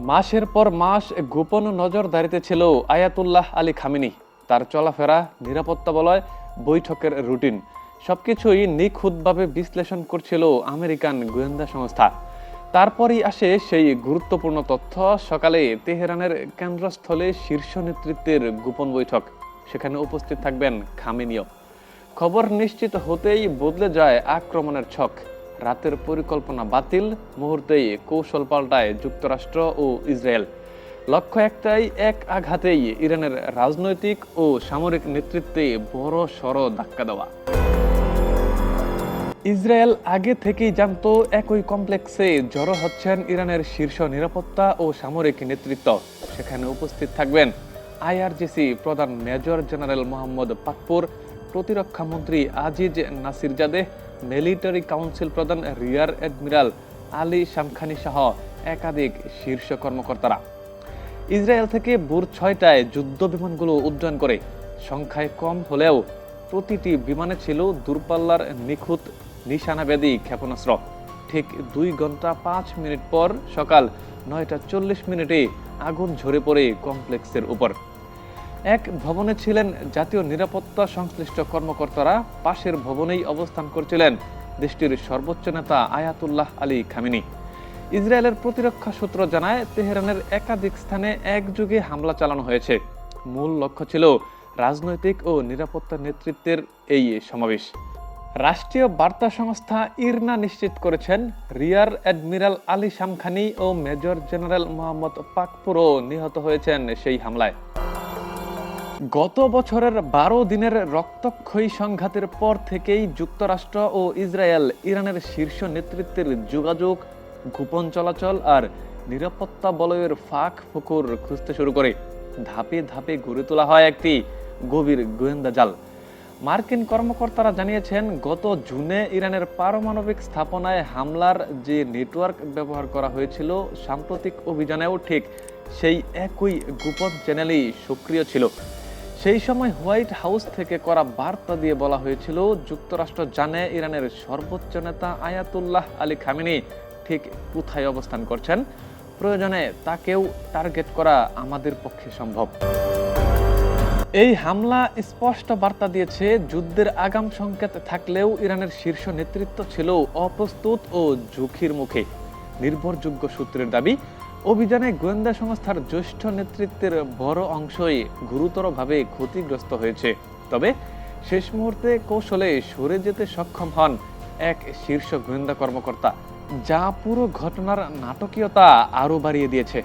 মাসের পর মাস গোপন নজরদারিতে ছিল আয়াতুল্লাহ আলী খামেনি। তার চলাফেরা, নিরাপত্তা বলয়, বৈঠকের রুটিন সবকিছুই নিখুঁতভাবে বিশ্লেষণ করছিল আমেরিকান গোয়েন্দা সংস্থা। তারপরই আসে সেই গুরুত্বপূর্ণ তথ্য। সকালে তেহরানের কেন্দ্রস্থলে শীর্ষ নেতৃত্বের গোপন বৈঠক, সেখানে উপস্থিত থাকবেন খামেনিও। খবর নিশ্চিত হতেই বদলে যায় আক্রমণের ছক। রাতের পরিকল্পনা বাতিল, মুহূর্তেই কৌশল পাল্টায় যুক্তরাষ্ট্র ও ইসরায়েল। লক্ষ্য একটাই, এক আঘাতেই ইরানের রাজনৈতিক ও সামরিক নেতৃত্বে বড় সড় ধাক্কা দেওয়া। ইসরায়েল আগে থেকেই জানত একই কমপ্লেক্সে জড়ো হচ্ছেন ইরানের শীর্ষ নিরাপত্তা ও সামরিক নেতৃত্ব। সেখানে উপস্থিত থাকবেন আইআরজিসি প্রধান মেজর জেনারেল মোহাম্মদ পাকপুর, প্রতিরক্ষা মন্ত্রী আজিজ নাসিরজাদেহ, মিলিটারি কাউন্সিল প্রধান রিয়ার অ্যাডমিরাল আলী শামখানি সহ একাধিক শীর্ষ কর্মকর্তারা। ইসরায়েল থেকে ভোর 6টায় যুদ্ধ বিমানগুলো উড্ডয়ন করে। সংখ্যায় কম হলেও প্রতিটি বিমানে ছিল দূরপাল্লার নিখুঁত নিশানাবেদী ক্ষেপণাস্ত্র। ঠিক 2 ঘন্টা 5 মিনিট পর সকাল 9:40 আগুন ঝরে পড়ে কমপ্লেক্সের উপর। এক ভবনে ছিলেন জাতীয় নিরাপত্তা সংশ্লিষ্ট কর্মকর্তারা, পাশের ভবনেই অবস্থান করছিলেন দেশটির সর্বোচ্চ নেতা আয়াতুল্লাহ আলী খামেনি। ইসরায়েলের প্রতিরক্ষা সূত্র জানায়, তেহরানের একাধিক স্থানে একযোগে হামলা চালানো হয়েছে। মূল লক্ষ্য ছিল রাজনৈতিক ও নিরাপত্তা নেতৃত্বের এই সমাবেশ। রাষ্ট্রীয় বার্তা সংস্থা ইরনা নিশ্চিত করেছেন, রিয়ার অ্যাডমিরাল আলী শামখানি ও মেজর জেনারেল মোহাম্মদ পাকপুরও নিহত হয়েছেন সেই হামলায়। গত বছরের 12 দিনের রক্তক্ষয়ী সংঘাতের পর থেকেই যুক্তরাষ্ট্র ও ইসরায়েল ইরানের শীর্ষ নেতৃত্বের যোগাযোগ, গোপন চলাচল আর নিরাপত্তা বলয়ের ফাঁক ফোকর খুঁজতে শুরু করে। ধাপে ধাপে গড়ে তোলা হয় একটি গভীর গোয়েন্দা জাল। মার্কিন কর্মকর্তারা জানিয়েছেন, গত জুনে ইরানের পারমাণবিক স্থাপনায় হামলার যে নেটওয়ার্ক ব্যবহার করা হয়েছিল, সাম্প্রতিক অভিযানেও ঠিক সেই একই গোপন চ্যানেলই সক্রিয় ছিল। সেই সময় হোয়াইট হাউস থেকে করা বার্তা দিয়ে বলা হয়েছিল, যুক্তরাষ্ট্র জানে ইরানের সর্বোচ্চ নেতা আয়াতুল্লাহ আলী খামেনি ঠিক কোথায় অবস্থান করছেন। প্রয়োজনে তাকেও টার্গেট করা আমাদের পক্ষে সম্ভব। এই হামলা স্পষ্ট বার্তা দিয়েছে, যুদ্ধের আগাম সংকেত থাকলেও ইরানের শীর্ষ নেতৃত্ব ছিল অপ্রস্তুত ও ঝুঁকির মুখে। নির্ভরযোগ্য সূত্রের দাবি, অভিযানে গোয়েন্দা সংস্থার জ্যেষ্ঠ নেতৃত্বের বড় অংশই গুরুতরভাবে ক্ষতিগ্রস্ত হয়েছে। তবে শেষ মুহূর্তে কৌশলে সরে যেতে সক্ষম হন এক শীর্ষ গোয়েন্দা কর্মকর্তা, যা পুরো ঘটনার নাটকীয়তা আরও বাড়িয়ে দিয়েছে।